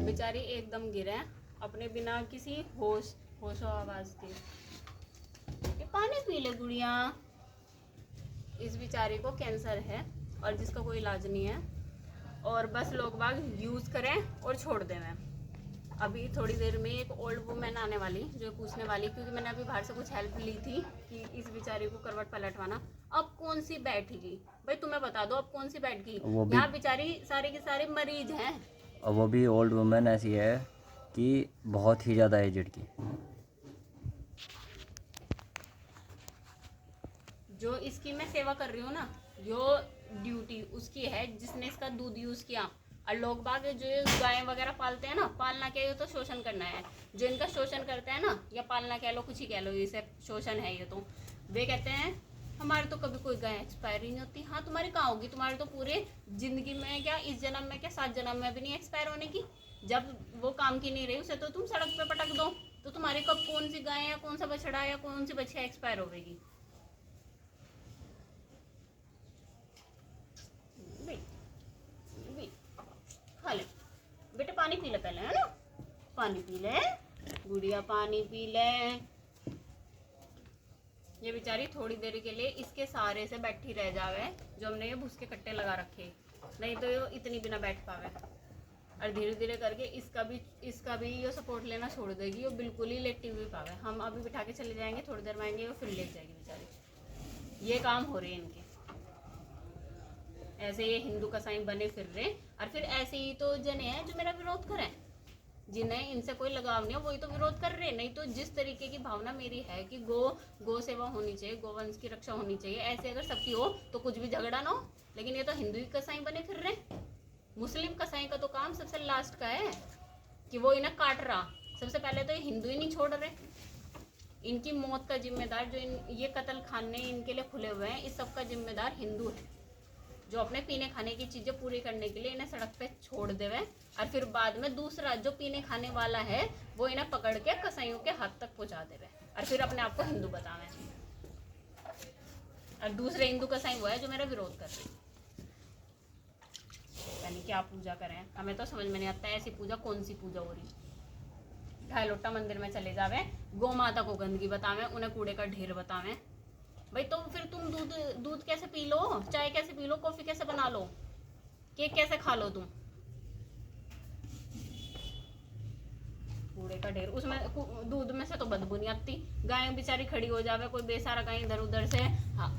बेचारी एकदम गिरे अपने बिना किसी होशो आवाज के। ये पानी पी ले गुड़िया। इस बेचारी को कैंसर है और जिसका कोई इलाज नहीं है, और बस लोग बाग यूज करें और छोड़ दें। मैं अभी थोड़ी देर में एक ओल्ड वुमेन आने वाली जो पूछने वाली, क्योंकि मैंने अभी बाहर से कुछ हेल्प ली थी कि इस बेचारी को करवट पलटवाना। अब कौन सी बैठेगी भाई, तुम्हें बता दो अब कौन सी बैठेगी। यहाँ बेचारी सारे के सारे मरीज हैं, और वो भी ओल्ड वुमेन ऐसी है कि बहुत ही ज़्यादा एजड की। जो इसकी मैं सेवा कर रही हूँ ना, जो ड्यूटी उसकी है जिसने इसका दूध यूज किया। और लोग बाग जो गाय वगैरह पालते हैं ना, पालना क्या, ये तो शोषण करना है। जो इनका शोषण करते हैं ना, या पालना कह लो, कुछ ही कह लो, इसे शोषण है ये तो। वे कहते हैं हमारे तो कभी कोई गाय एक्सपायर ही नहीं होती। हाँ तुम्हारी कहाँ होगी, तुम्हारे तो पूरे जिंदगी में क्या, इस जन्म में क्या, 7 जन्म में भी नहीं एक्सपायर होने की। जब वो काम की नहीं रही उसे तो तुम सड़क पे पटक दो, तो तुम्हारी कब कौन सी गाय या कौन सा बछड़ा या कौन सी बछिया एक्सपायर होगी। खा ले बेटा, पानी पी ले पहले, है ना, पानी पी ले गुड़िया, पानी पी ले। ये बेचारी थोड़ी देर के लिए इसके सहारे से बैठी रह जावे, जो हमने ये भूस के कट्टे लगा रखे, नहीं तो ये इतनी बिना बैठ पावे। और धीरे धीरे करके इसका भी ये सपोर्ट लेना छोड़ देगी, वो बिल्कुल ही लेटी हुई पावे। हम अभी बिठा के चले जाएंगे, थोड़ी देर में आएंगे वो फिर लेट जाएगी बेचारी। ये काम हो रहे हैं इनके, ऐसे ये हिंदू कसाई बने फिर रहे। और फिर ऐसे ही तो जने हैं जो मेरा विरोध करें, जिन्हें इनसे कोई लगाव नहीं है, वही तो विरोध कर रहे। नहीं तो जिस तरीके की भावना मेरी है कि गो सेवा होनी चाहिए, गोवंश की रक्षा होनी चाहिए, ऐसे अगर सबकी हो तो कुछ भी झगड़ा ना हो। लेकिन ये तो हिंदू ही कसाई बने फिर रहे। मुस्लिम कसाई का तो काम सबसे लास्ट का है कि वो इन्हें काट रहा। सबसे पहले तो ये हिंदू ही नहीं छोड़ रहे। इनकी मौत का जिम्मेदार, जो ये कत्ल खाने इनके लिए खुले हुए हैं, इस सब का जिम्मेदार हिंदू है, जो अपने पीने खाने की चीजें पूरी करने के लिए इन्हें सड़क पे छोड़ देवे। और फिर बाद में दूसरा जो पीने खाने वाला है वो इन्हें पकड़ के कसाईयों के हाथ तक पहुंचा देवे, और फिर अपने आप को हिंदू बतावे। और दूसरे हिंदू कसाई वो है जो मेरा विरोध कर रहे। यानी क्या पूजा करें, हमें तो समझ में नहीं आता ऐसी पूजा कौन सी पूजा हो रही। ढाई लोटा मंदिर में चले जावे, गौ माता को गंदगी बतावे, उन्हें कूड़े का ढेर बतावे। भाई तो फिर तुम दूध कैसे पी लो, चाय कैसे पी लो, कॉफी कैसे बना लो, केक कैसे खा लो तुम। कूड़े का ढेर, उसमें दूध में से तो बदबू नहीं आती। गाय बेचारी खड़ी हो जावे, कोई बेसारा कहीं इधर उधर से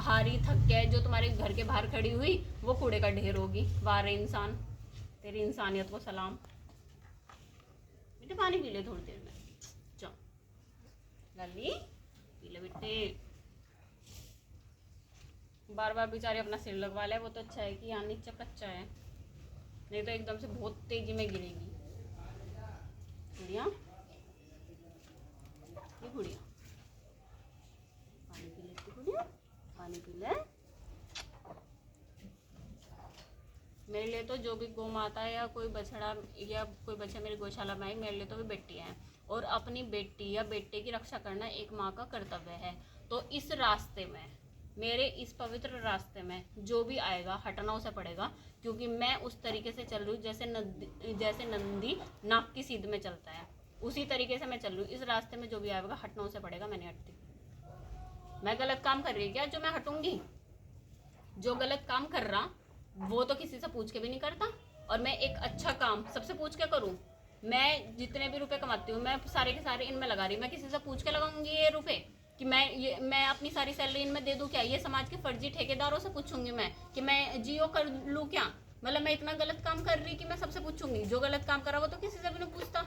हारी थक के जो तुम्हारे घर के बाहर खड़ी हुई, वो कूड़े का ढेर होगी। वारे इंसान, तेरी इंसानियत को सलाम। बेटे पानी पी ले थोड़ी देर में, चल लल्ली पी ले बेटे। बार बार बेचारे अपना सिर लगवा ले, वो तो अच्छा है कि यहाँ नीचे कच्चा है, नहीं तो एकदम से बहुत तेजी में गिरेगी। गुड़िया, ये गुड़िया पानी पी लेती, गुड़िया पानी पी ले। मेरे लिए तो जो भी गौ माता है या कोई बछड़ा या कोई बच्चा मेरी गौशाला में आई, मेरे लिए तो भी बेटी है, और अपनी बेटी या बेटे की रक्षा करना एक माँ का कर्तव्य है। तो इस रास्ते में, मेरे इस पवित्र रास्ते में जो भी आएगा हटना उसे पड़ेगा, क्योंकि मैं उस तरीके से चल रही हूँ जैसे नंदी नाक की सीध में चलता है, उसी तरीके से मैं चल रही हूँ। इस रास्ते में जो भी आएगा हटना उसे पड़ेगा, मैं नहीं हटती। मैं गलत काम कर रही क्या जो मैं हटूंगी? जो गलत काम कर रहा वो तो किसी से पूछ के भी नहीं करता, और मैं एक अच्छा काम सबसे पूछ के करूँ। मैं जितने भी रुपए कमाती हूँ मैं सारे के सारे इनमें लगा रही, मैं किसी से पूछ के लगाऊंगी ये रुपए कि मैं अपनी सारी सैलरी इनमें दे दूं क्या? ये समाज के फर्जी ठेकेदारों से पूछूंगी मैं कि मैं जियो कर लूँ क्या? मतलब मैं इतना गलत काम कर रही कि मैं सबसे पूछूंगी? जो गलत काम करा वो तो किसी से भी नहीं पूछता,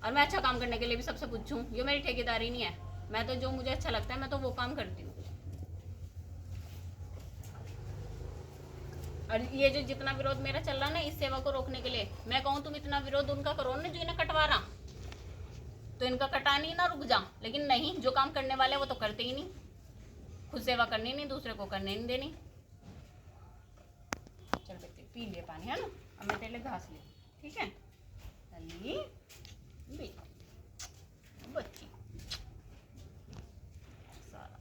और मैं अच्छा काम करने के लिए भी सबसे पूछूं? ये मेरी ठेकेदारी नहीं है। मैं तो जो मुझे अच्छा लगता है मैं तो वो काम करती हूँ। और ये जो जितना विरोध मेरा चल रहा है ना इस सेवा को रोकने के लिए, मैं कहूँ तुम इतना विरोध उनका करो ना जो इन्हें कटवा रहा, तो इनका कटानी ना रुक जा। लेकिन नहीं, जो काम करने वाले वो तो करते ही नहीं, खुद सेवा करनी नहीं, दूसरे को करने नहीं देनी। चल बेटे पी लिए पानी, है ना। अब मैं तेरे लिए घास ले, ठीक है? लल्ली बेटी बच्ची सारा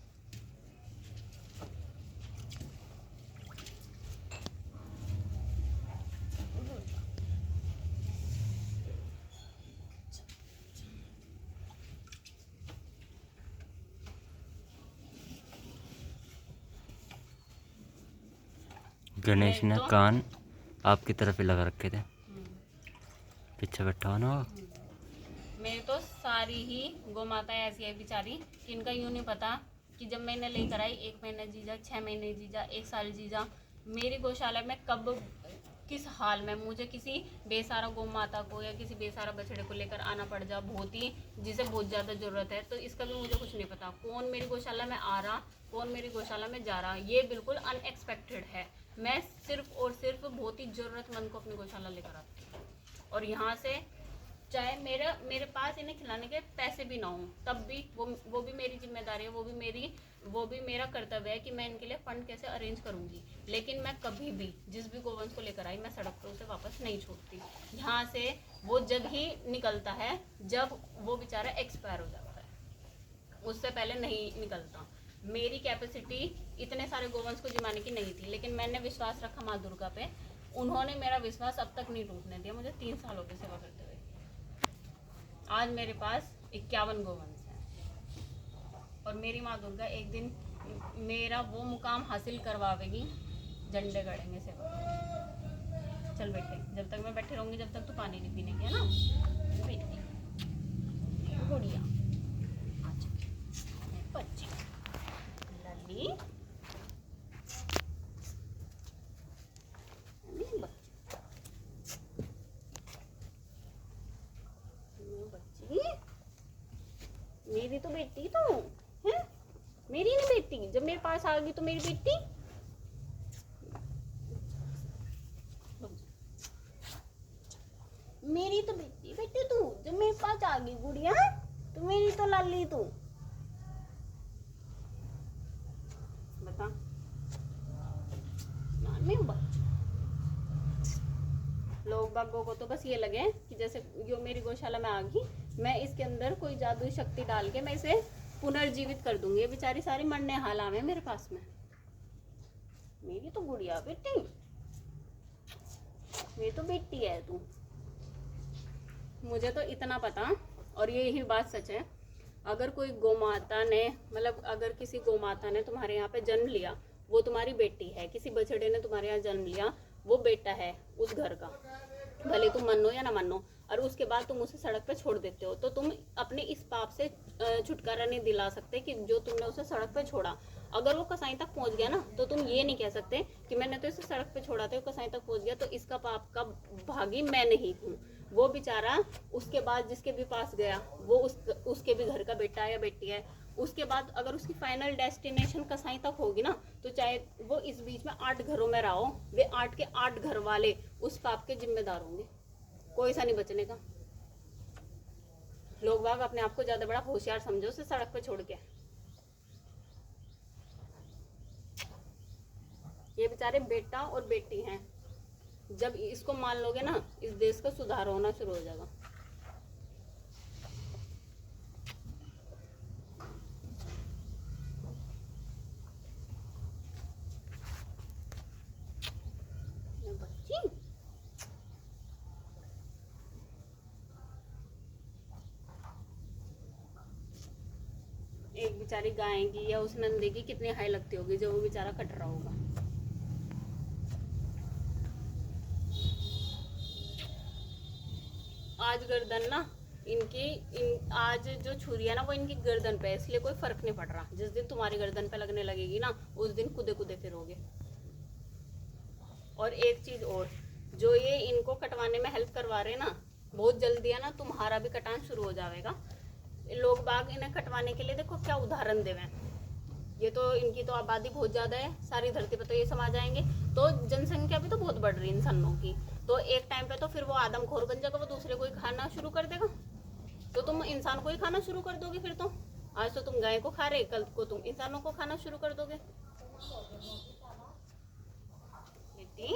गणेश ने तो- कान आपकी तरफ ही लगा रखे थे, पीछे बैठा हो ना वो। मेरी तो सारी ही गौ माता ऐसी है बेचारी कि इनका यूँ नहीं पता कि जब मैंने लेकर आई 1 महीना जीजा, 6 महीने जीजा, 1 साल जीजा, मेरी गौशाला में कब किस हाल में मुझे किसी बेसहारा गौ माता को या किसी बेसहारा बछड़े को लेकर आना पड़ जा, बहुत ही जिसे बहुत ज़्यादा ज़रूरत है, तो इसका भी मुझे कुछ नहीं पता। कौन मेरी गौशाला में आ रहा, कौन मेरी गौशाला में जा रहा, ये बिल्कुल अनएक्सपेक्टेड है। मैं सिर्फ और सिर्फ बहुत ही ज़रूरतमंद को अपनी गौशाला लेकर आती हूँ, और यहाँ से चाहे मेरे पास इन्हें खिलाने के पैसे भी ना हों, तब भी वो भी मेरी जिम्मेदारी है, वो भी मेरा कर्तव्य है कि मैं इनके लिए फ़ंड कैसे अरेंज करूँगी। लेकिन मैं कभी भी जिस भी गोवंश को लेकर आई, मैं सड़क पर उसे वापस नहीं छोड़ती। यहाँ से वो जब ही निकलता है जब वो बेचारा एक्सपायर हो जाता है, उससे पहले नहीं निकलता। मेरी कैपेसिटी इतने सारे गोवंश को जिमाने की नहीं थी, लेकिन मैंने विश्वास रखा माँ दुर्गा पे। उन्होंने मेरा विश्वास अब तक नहीं टूटने दिया, मुझे 3 सालों की सेवा करते हुए। आज मेरे पास 51 गोवंश हैं, और मेरी माँ दुर्गा एक दिन मेरा वो मुकाम हासिल करवावेगी, झंडे गड़ेंगे सेवा। चल बेटे, जब तक मैं बैठे रहूँगी, जब तक तू पानी नहीं पीने की, है ना बेटी गुड़िया? अच्छा बच्ची लल्ली बच्ची, मेरी तो बेटी तो है, मेरी नहीं बेटी। जब मेरे पास आ गई तो मेरी बेटी। मेरी तो बेटी बेटी तू, जब मेरे पास आ गई गुड़िया, तो मेरी तो लाली तू। बता लोग बागों को तो बस ये लगे कि जैसे यो मेरी गौशाला में आ गई, मैं इसके अंदर कोई जादुई शक्ति डाल के मैं इसे पुनर्जीवित कर दूंगी। ये बेचारी सारी मरने हाल आवे मेरे पास में। मेरी तो गुड़िया बेटी, मेरी तो बेटी है तू। मुझे तो इतना पता, और यही बात सच है, अगर कोई गोमाता ने, मतलब अगर किसी गोमाता ने तुम्हारे यहाँ पे जन्म लिया, वो तुम्हारी बेटी है। किसी बछड़े ने तुम्हारे यहाँ जन्म लिया, वो बेटा है उस घर का, भले तुम मानो या ना मानो। और उसके बाद तुम उसे सड़क पे छोड़ देते हो, तो तुम अपने इस पाप से छुटकारा नहीं दिला सकते कि जो तुमने उसे सड़क पे छोड़ा। अगर वो कसाई तक पहुंच गया ना, तो तुम ये नहीं कह सकते कि मैंने तो इसे सड़क पे छोड़ा था, कसाई तक पहुंच गया, तो इसका पाप का भागी मैं नहीं हूँ। वो बेचारा उसके बाद जिसके भी पास गया, वो उसके भी घर का बेटा या बेटी है। उसके बाद अगर उसकी फाइनल डेस्टिनेशन कसाई तक होगी ना, तो चाहे वो इस बीच में 8 घरों में रहो, वे 8 के 8 घर वाले उस पाप के जिम्मेदार होंगे, कोई सा नहीं बचने का। लोग बाग अपने आप को ज्यादा बड़ा होशियार समझो उसे सड़क पे छोड़ के। ये बेचारे बेटा और बेटी हैं, जब इसको मान लोगे ना, इस देश का सुधार होना शुरू हो जाएगा। एक बेचारी गाय की या उस नंदे की कितनी हाई लगती होगी जब वो बेचारा कट रहा होगा। आज गर्दन ना आज जो छुरी है ना, वो इनकी गर्दन पे है, इसलिए कोई फर्क नहीं पड़ रहा। जिस दिन तुम्हारी गर्दन पे लगने लगेगी ना, उस दिन कूदे कूदे फिरोगे। और एक चीज और, जो ये इनको कटवाने में हेल्प करवा रहे ना, बहुत जल्दी है ना तुम्हारा भी कटान शुरू हो जाएगा। लोग बाग इन्हें कटवाने के लिए देखो क्या उदाहरण देवे। ये तो इनकी तो आबादी बहुत ज्यादा है, सारी धरती पे तो ये समा जाएंगे, तो जनसंख्या भी तो बहुत बढ़ रही है इंसानों की। तो एक टाइम पे तो फिर वो आदमखोर बन जाएगा, वो दूसरे को ही खाना शुरू कर देगा, तो तुम इंसान को ही खाना शुरू कर दोगे। फिर तो आज तो तुम गाय को खा रहे, कल को तुम इंसानों को खाना शुरू कर दोगे। बेटी